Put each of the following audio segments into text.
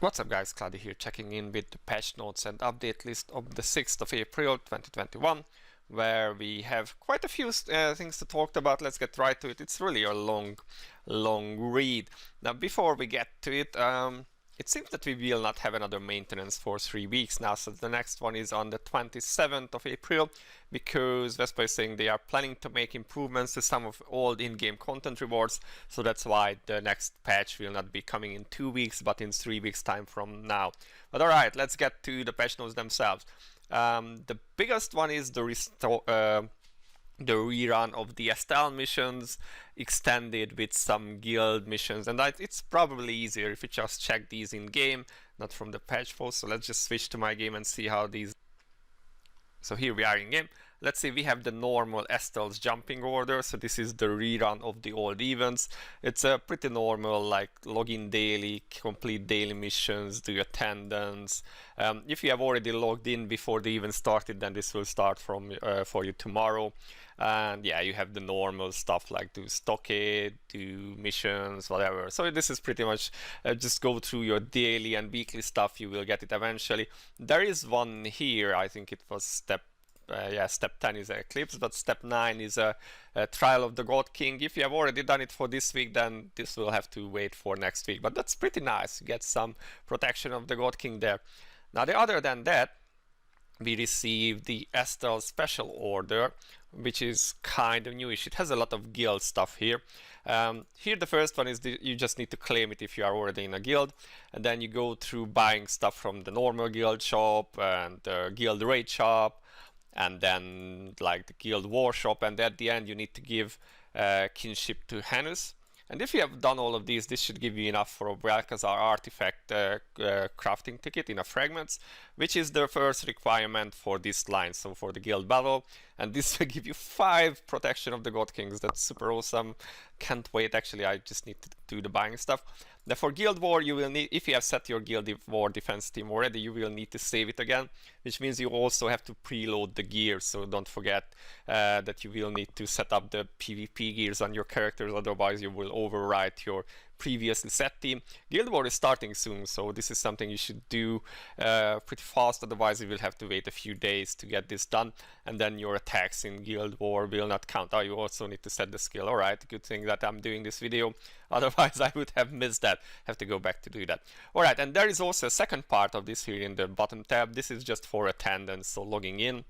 What's up guys, Cloudie here, checking in with the patch notes and update list of the 6th of April 2021, where we have quite a few things to talk about. Let's get right to it. It's really a long read. Now before we get to it, it seems that we will not have another maintenance for 3 weeks now, so the next one is on the 27th of April, because Vespa is saying they are planning to make improvements to some of old in-game content rewards, so that's why the next patch will not be coming in 2 weeks, but in 3 weeks time from now. But alright, let's get to the patch notes themselves. The biggest one is the rerun of the Estelle missions, extended with some guild missions, and it's probably easier if you just check these in game, not from the patch post. So let's just switch to my game and see how these. So here we are in game. Let's see, we have the normal Estelle's jumping order. So this is the rerun of the old events. It's a pretty normal, like login daily, complete daily missions, do attendance. If you have already logged in before the event started, then this will start from for you tomorrow. And yeah, you have the normal stuff like do stockade, do missions, whatever. So this is pretty much just go through your daily and weekly stuff. You will get it eventually. There is one here, I think it was step 10 is Eclipse, but step 9 is a trial of the God King. If you have already done it for this week, then this will have to wait for next week. But that's pretty nice. You get some protection of the God King there. Now, other than that, we received the Estelle special order, which is kind of newish. It has a lot of guild stuff here. Here the first one is you just need to claim it if you are already in a guild, and then you go through buying stuff from the normal guild shop and the guild raid shop, and then like the guild war shop, and at the end you need to give kinship to Hanus. And if you have done all of these, this should give you enough for a Vel'Kazar artifact crafting ticket, enough fragments, which is the first requirement for this line, so for the guild battle. And this will give you 5 protection of the God Kings. That's super awesome. Can't wait. Actually, I just need to do the buying stuff. Now for Guild War, you will need, if you have set your Guild War defense team already, you will need to save it again, which means you also have to preload the gears. So don't forget that you will need to set up the PvP gears on your characters, otherwise you will overwrite your previously set team. Guild War is starting soon, so this is something you should do pretty fast, otherwise you will have to wait a few days to get this done, and then your attacks in Guild War will not count. Oh, you also need to set the skill. Alright, good thing that I'm doing this video, otherwise I would have missed that. Have to go back to do that. Alright, and there is also a second part of this here in the bottom tab. This is just for attendance, so logging in.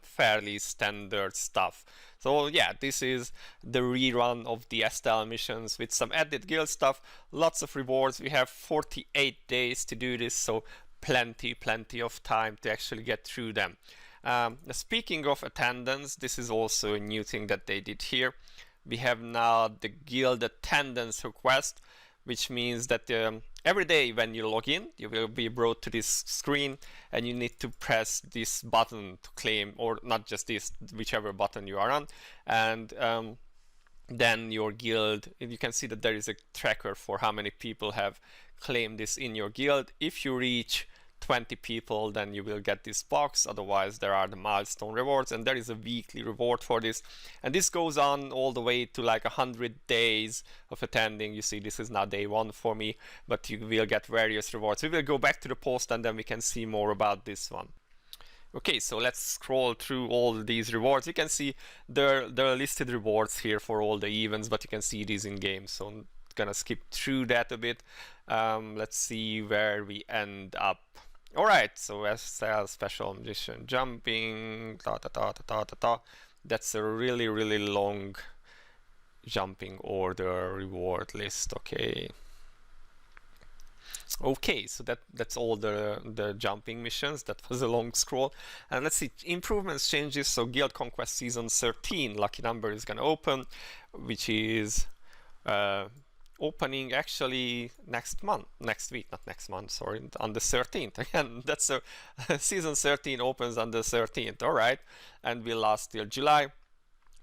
Fairly standard stuff. So yeah, this is the rerun of the Estelle missions with some added guild stuff, lots of rewards. We have 48 days to do this, so plenty of time to actually get through them. Speaking of attendance, this is also a new thing that they did here. We have now the guild attendance request, which means that every day when you log in, you will be brought to this screen, and you need to press this button to claim, or not just this, whichever button you are on, and then your guild, you can see that there is a tracker for how many people have claimed this in your guild. If you reach 20 people, then you will get this box. Otherwise, there are the milestone rewards, and there is a weekly reward for this, and this goes on all the way to like 100 days of attending. You see, this is now day 1 for me, but you will get various rewards. We will go back to the post, and then we can see more about this one. Okay, so let's scroll through all these rewards. You can see there are listed rewards here for all the events, but you can see these in game, so I'm gonna skip through that a bit. Let's see where we end up. Alright, so Estelle special mission jumping, That's a really long jumping order reward list. Okay, so that's all the jumping missions. That was a long scroll. And let's see, improvements, changes. So Guild Conquest Season 13 lucky number is gonna open, which is opening actually next week, not next month, sorry, on the 13th. Again, that's a season 13 opens on the 13th. All right, and will last till July.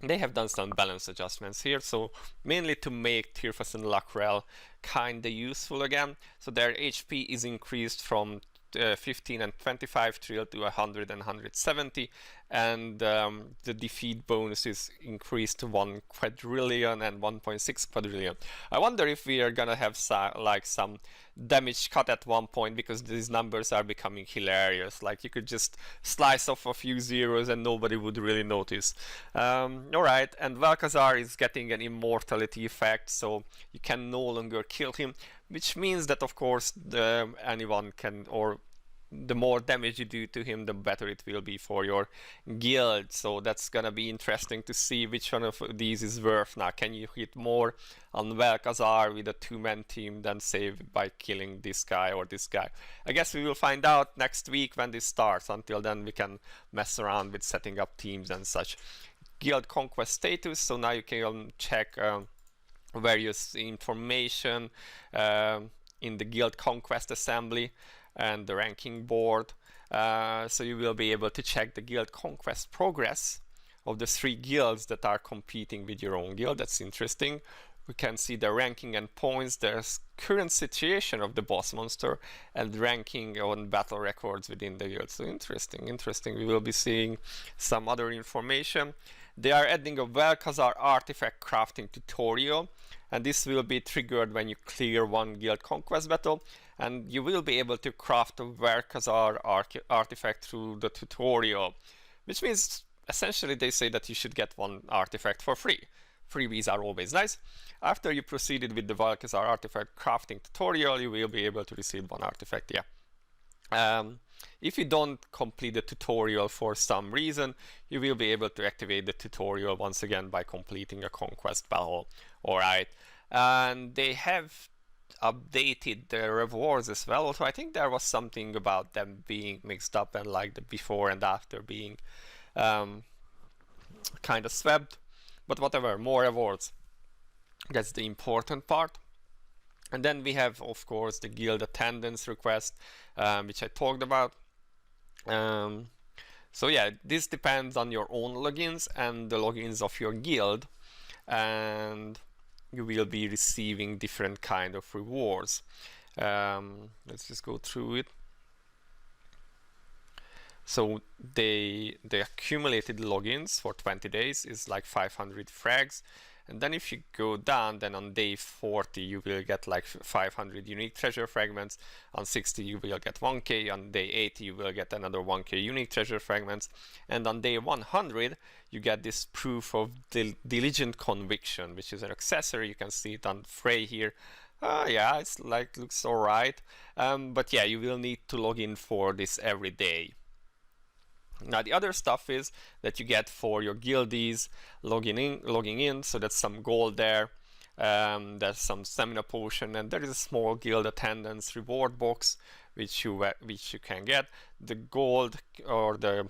They have done some balance adjustments here, so mainly to make Tirfas and Lackrell kinda useful again. So their HP is increased from 15 and 25 trill to 100 and 170, and the defeat bonus is increased to 1 quadrillion and 1.6 quadrillion. I wonder if we are gonna have some damage cut at one point, because these numbers are becoming hilarious. Like, you could just slice off a few zeros and nobody would really notice. Alright, and Vel'Khazar is getting an immortality effect, so you can no longer kill him, which means that, of course, anyone can, or the more damage you do to him, the better it will be for your guild. So that's gonna be interesting to see which one of these is worth now. Can you hit more on Vel'Khazar with a two-man team than say by killing this guy or this guy? I guess we will find out next week when this starts. Until then, we can mess around with setting up teams and such. Guild conquest status, so now you can check various information in the guild conquest assembly and the ranking board. So you will be able to check the guild conquest progress of the 3 guilds that are competing with your own guild. That's interesting. We can see the ranking and points, the current situation of the boss monster, and ranking on battle records within the guild. So interesting. We will be seeing some other information. They are adding a Vel'Khazar artifact crafting tutorial, and this will be triggered when you clear one guild conquest battle, and you will be able to craft a Vel'Khazar artifact through the tutorial, which means essentially they say that you should get one artifact for free. Freebies are always nice. After you proceeded with the Vel'Khazar artifact crafting tutorial, you will be able to receive one artifact. If you don't complete the tutorial for some reason, you will be able to activate the tutorial once again by completing a conquest battle. Alright, and they have updated the rewards as well. Also, I think there was something about them being mixed up and like the before and after being kind of swapped. But whatever, more rewards. That's the important part. And then we have, of course, the guild attendance request, which I talked about. So yeah, this depends on your own logins and the logins of your guild, and you will be receiving different kind of rewards. Let's just go through it. So the accumulated logins for 20 days is like 500 frags. And then if you go down, then on day 40 you will get like 500 unique treasure fragments. On 60 you will get 1k. On day 80 you will get another 1k unique treasure fragments. And on day 100 you get this proof of diligent conviction, which is an accessory. You can see it on Frey here. Yeah, it's like looks alright. But yeah, you will need to log in for this every day. Now the other stuff is that you get for your guildies logging in, so that's some gold there. There's some stamina potion, and there is a small guild attendance reward box which you can get. The gold or the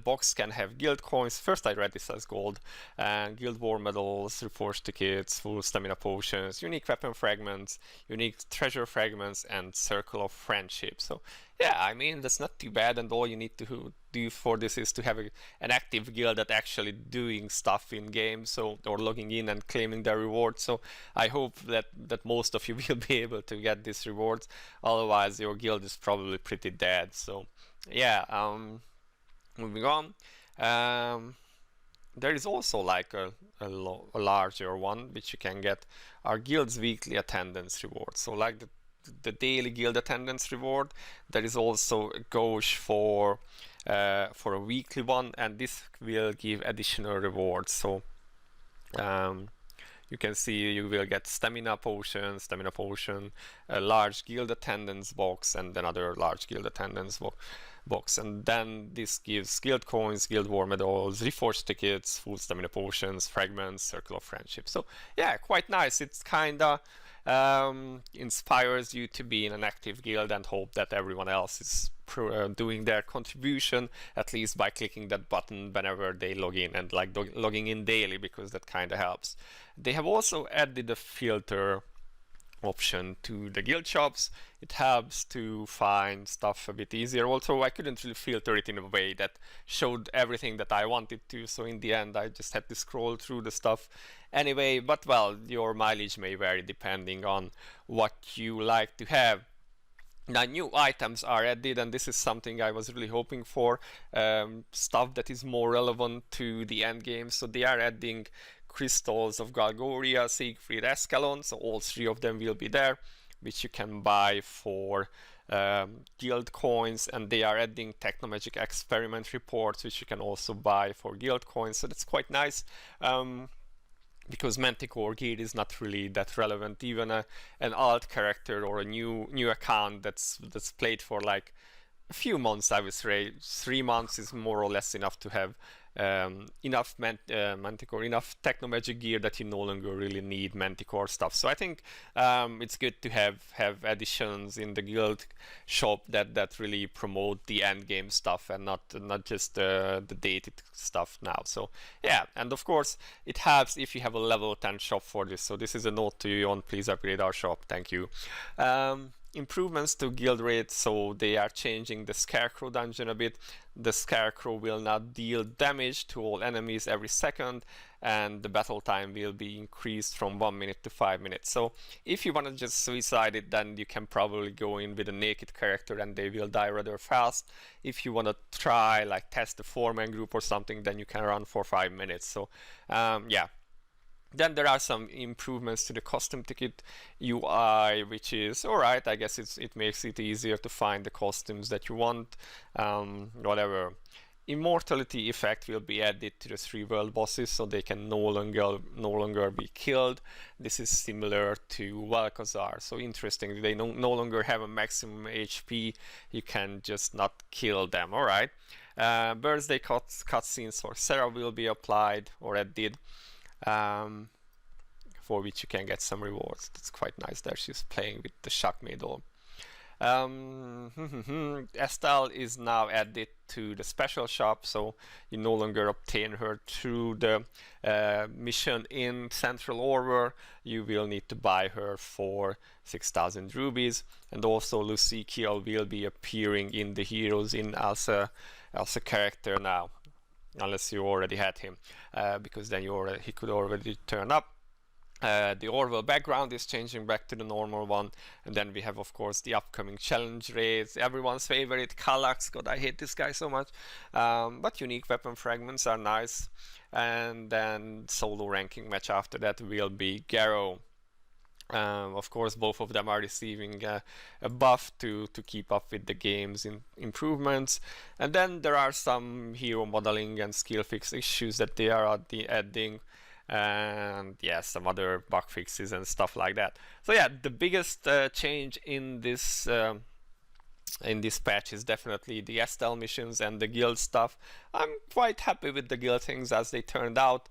box can have guild coins. First I read this as gold, and guild war medals, reforged tickets, full stamina potions, unique weapon fragments, unique treasure fragments, and circle of friendship. So yeah, I mean, that's not too bad, and all you need to do for this is to have an active guild that actually doing stuff in game, so, or logging in and claiming their rewards. So I hope that most of you will be able to get these rewards, otherwise your guild is probably pretty dead. So yeah, moving on. There is also like a larger one which you can get, our guild's weekly attendance reward. So like the daily guild attendance reward, there is also a gauge for a weekly one, and this will give additional rewards. So you can see you will get stamina potion, a large guild attendance box, and another large guild attendance box, and then this gives guild coins, guild war medals, reforged tickets, full stamina potions, fragments, circle of friendship. So yeah, quite nice. It's kinda inspires you to be in an active guild and hope that everyone else is doing their contribution, at least by clicking that button whenever they log in, and like logging in daily, because that kind of helps. They have also added a filter option to the guild shops. It helps to find stuff a bit easier. Also, I couldn't really filter it in a way that showed everything that I wanted to, so in the end I just had to scroll through the stuff anyway. But well, your mileage may vary depending on what you like to have. Now new items are added, and this is something I was really hoping for, stuff that is more relevant to the end game. So they are adding crystals of Galgoria, Siegfried, Escalon, so all three of them will be there, which you can buy for guild coins, and they are adding Technomagic experiment reports, which you can also buy for guild coins, so that's quite nice. Because Manticore gear is not really that relevant. Even an alt character or a new account that's played for like a few months, I would say 3 months is more or less enough to have enough Manticore, enough Technomagic gear that you no longer really need Manticore stuff. So I think it's good to have additions in the guild shop that really promote the end game stuff and not just the dated stuff now. So yeah, and of course it helps if you have a level 10 shop for this. So this is a note to you on please upgrade our shop. Thank you. Improvements to guild raid, so they are changing the Scarecrow dungeon a bit. The Scarecrow will not deal damage to all enemies every second, and the battle time will be increased from 1 minute to 5 minutes. So if you want to just suicide it, then you can probably go in with a naked character and they will die rather fast. If you want to try like test the 4-man group or something, then you can run for 5 minutes. So yeah. Then there are some improvements to the custom ticket UI, which is alright. I guess it makes it easier to find the costumes that you want. Whatever. Immortality effect will be added to the 3 world bosses, so they can no longer be killed. This is similar to Valkazar. So interesting. They no longer have a maximum HP. You can just not kill them. Alright. Birthday cutscenes for Sarah will be applied or added. For which you can get some rewards. That's quite nice there. She's playing with the Shockmaid doll. Estelle is now added to the special shop, so you no longer obtain her through the mission in Central Orwer. You will need to buy her for 6,000 rubies, and also Lucikiel will be appearing in the Heroes in Elsa character now. Unless you already had him, because then he could already turn up. The Orwell background is changing back to the normal one, and then we have of course the upcoming challenge raids, everyone's favorite Kallax. God, I hate this guy so much, but unique weapon fragments are nice. And then solo ranking match after that will be Garrow. Of course, both of them are receiving a buff to keep up with the game's improvements. And then there are some hero modeling and skill fix issues that they are adding, and yeah, some other bug fixes and stuff like that. So yeah, the biggest change in this patch is definitely the Estelle missions and the guild stuff. I'm quite happy with the guild things as they turned out.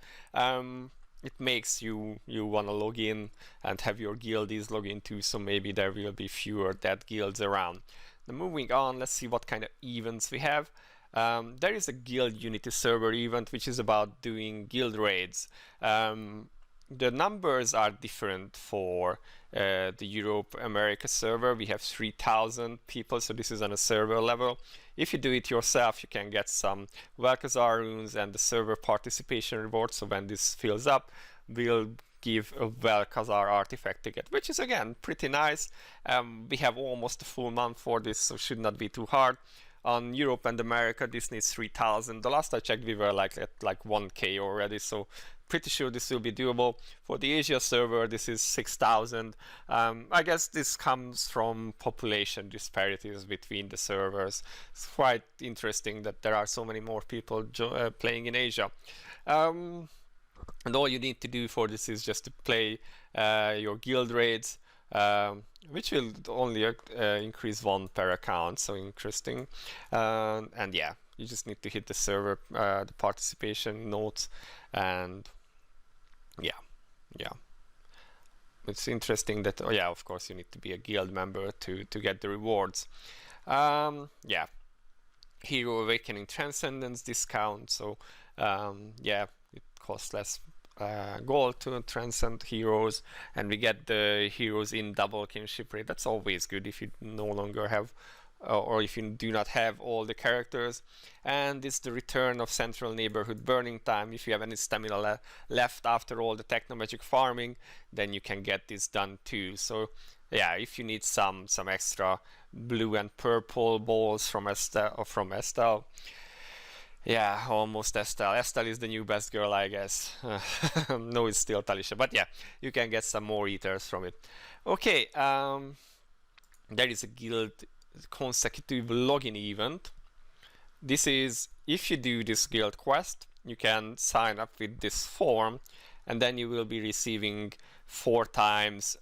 It makes you want to log in and have your guildies log in too, so maybe there will be fewer dead guilds around. Now moving on, let's see what kind of events we have. There is a guild Unity server event which is about doing guild raids. The numbers are different for the Europe America server. We have 3,000 people, so this is on a server level. If you do it yourself, you can get some Valkazar runes and the server participation reward. So when this fills up, we'll give a Valkazar artifact ticket, which is again pretty nice. We have almost a full month for this, so should not be too hard. On Europe and America, this needs 3,000. The last I checked, we were like at like 1k already, so pretty sure this will be doable. For the Asia server, this is 6,000. I guess this comes from population disparities between the servers. It's quite interesting that there are so many more people playing in Asia. And all you need to do for this is just to play your guild raids, which will only increase 1 per account, so interesting. And yeah, you just need to hit the server, the participation notes, and yeah. It's interesting that, oh yeah, of course you need to be a guild member to get the rewards. Yeah, Hero Awakening Transcendence discount, so yeah, it costs less gold to transcend heroes, and we get the heroes in double kinship rate. That's always good if you no longer have or if you do not have all the characters. And it's the return of Central Neighborhood Burning Time. If you have any stamina left after all the Technomagic farming, then you can get this done too. So yeah, if you need some extra blue and purple balls from Estelle, yeah, almost Estelle. Estelle is the new best girl, I guess. No, it's still Talisha, but yeah, you can get some more eaters from it. Okay, there is a guild consecutive login event. This is if you do this guild quest, you can sign up with this form, and then you will be receiving 4 times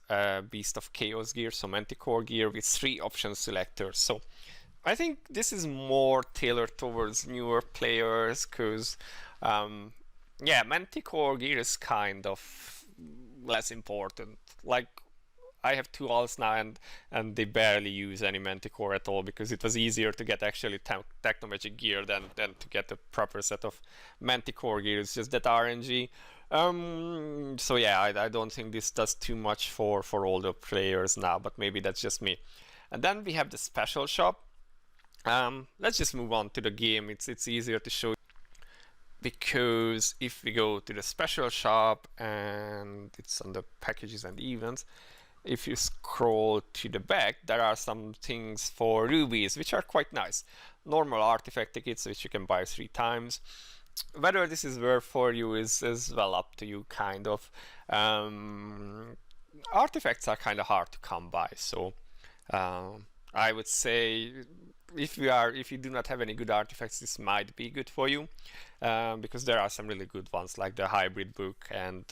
Beast of Chaos gear, so Manticore gear with 3 option selectors. So I think this is more tailored towards newer players, because yeah, Manticore gear is kind of less important. Like, I have 2 alts now, and they barely use any Manticore at all, because it was easier to get actually Technomagic gear than to get a proper set of Manticore gear. It's just that RNG. So yeah, I don't think this does too much for older players now, but maybe that's just me. And then we have the special shop. Let's just move on to the game. It's easier to show, because if we go to the special shop, and it's on the packages and events, if you scroll to the back, there are some things for rubies, which are quite nice. Normal artifact tickets, which you can buy 3 times. Whether this is worth for you is well up to you, kind of. Artifacts are kind of hard to come by, so I would say if you do not have any good artifacts, this might be good for you, because there are some really good ones, like the hybrid book and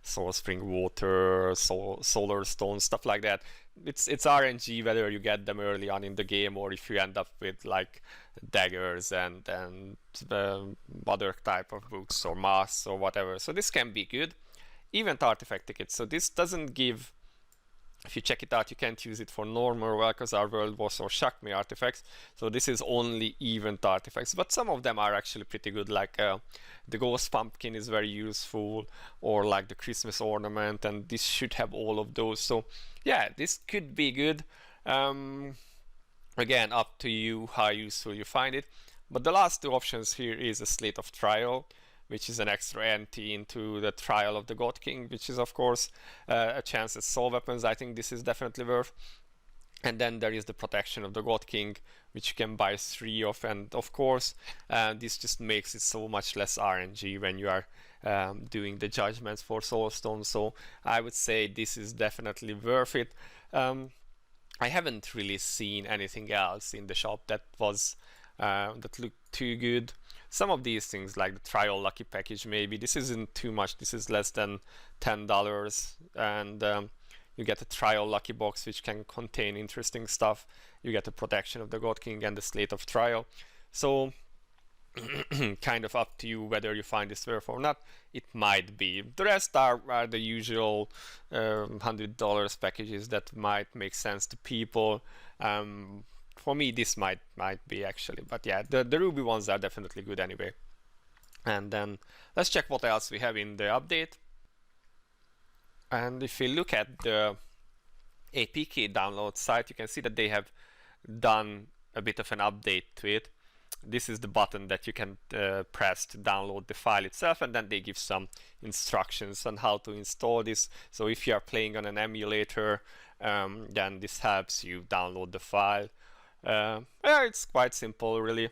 soul spring water, solar stone, stuff like that. It's RNG whether you get them early on in the game, or if you end up with like daggers and other type of books or masks or whatever. So this can be good. Event artifact tickets. So this doesn't give, if you check it out, you can't use it for normal Welcome World Boss or Shock Me artifacts. So this is only event artifacts, but some of them are actually pretty good, like the Ghost Pumpkin is very useful, or like the Christmas Ornament, and this should have all of those. So yeah, this could be good. Again, up to you how useful you find it. But the last 2 options here is a Slate of Trial, which is an extra entry into the Trial of the God King, which is of course a chance at soul weapons. I think this is definitely worth. And then there is the Protection of the God King, which you can buy 3 of, and of course this just makes it so much less RNG when you are doing the judgments for Soulstone. So I would say this is definitely worth it. I haven't really seen anything else in the shop that was that looked too good. Some of these things, like the Trial Lucky Package, maybe this isn't too much. This is less than $10, and you get a Trial Lucky Box, which can contain interesting stuff. You get the Protection of the God King and the Slate of Trial. So kind of up to you whether you find this worth or not. It might be. The rest are the usual $100 packages that might make sense to people. For me, this might be actually, but yeah, the Ruby ones are definitely good anyway. And then let's check what else we have in the update. And if we look at the APK download site, you can see that they have done a bit of an update to it. This is the button that you can press to download the file itself, and then they give some instructions on how to install this. So if you are playing on an emulator, then this helps you download the file. Yeah, it's quite simple, really.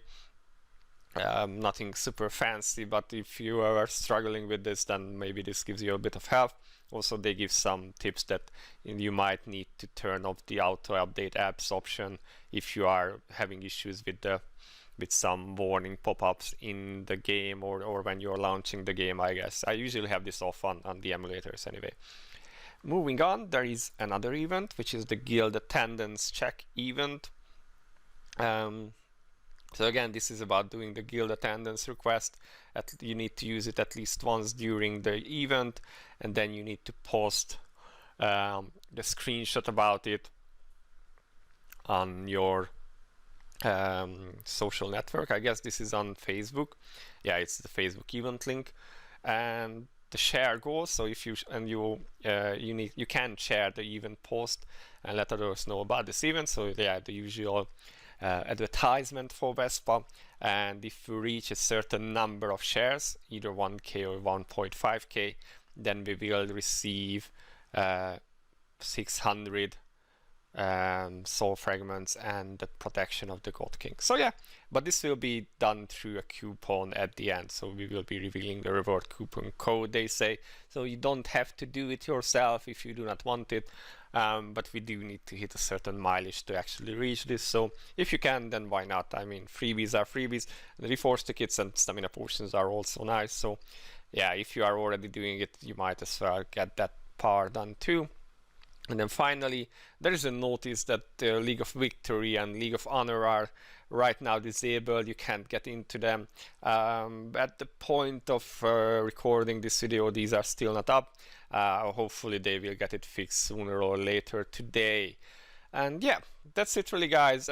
Nothing super fancy, but if you are struggling with this, then maybe this gives you a bit of help. Also, they give some tips that you might need to turn off the auto update apps option if you are having issues with some warning pop-ups in the game, or when you're launching the game, I guess. I usually have this off on the emulators anyway. Moving on, there is another event, which is the Guild Attendance Check event. So again, this is about doing the guild attendance request. You need to use it at least once during the event, and then you need to post the screenshot about it on your social network. I guess this is on Facebook. Yeah, it's the Facebook event link, and the share goes. So if you you can share the event post and let others know about this event. So yeah, the usual advertisement for Vespa, and if you reach a certain number of shares, either 1k or 1.5k, then we will receive 600 soul fragments and the protection of the God King. So yeah, but this will be done through a coupon at the end. So we will be revealing the reward coupon code, they say. So you don't have to do it yourself if you do not want it. But we do need to hit a certain mileage to actually reach this. So if you can, then why not? I mean, freebies are freebies. The reforce tickets and stamina potions are also nice. So yeah, if you are already doing it, you might as well get that part done too. And then finally, there is a notice that the League of Victory and League of Honor are right now disabled. You can't get into them. At the point of recording this video, these are still not up. Hopefully they will get it fixed sooner or later today. And yeah, that's it really, guys.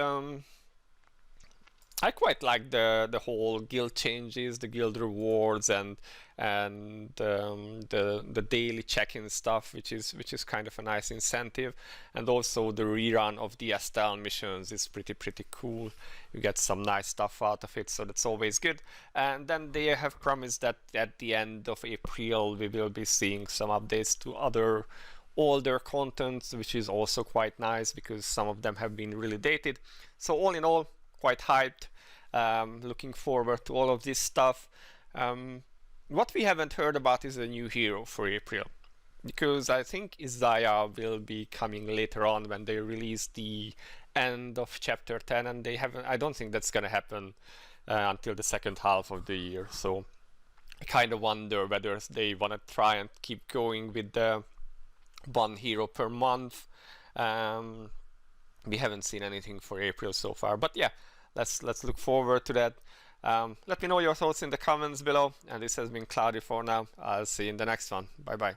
I quite like the whole guild changes, the guild rewards, and the daily check-in stuff, which is kind of a nice incentive, and also the rerun of the Estelle missions is pretty cool. You get some nice stuff out of it, so that's always good. And then they have promised that at the end of April we will be seeing some updates to other older content, which is also quite nice because some of them have been really dated. So all in all, quite hyped. Looking forward to all of this stuff. What we haven't heard about is a new hero for April, because I think Isaiah will be coming later on when they release the end of chapter 10, and they haven't. I don't think that's gonna happen until the second half of the year. So I kind of wonder whether they want to try and keep going with the one hero per month. We haven't seen anything for April so far, but yeah, let's look forward to that. Let me know your thoughts in the comments below, and this has been Cloudie for now. I'll see you in the next one. Bye bye.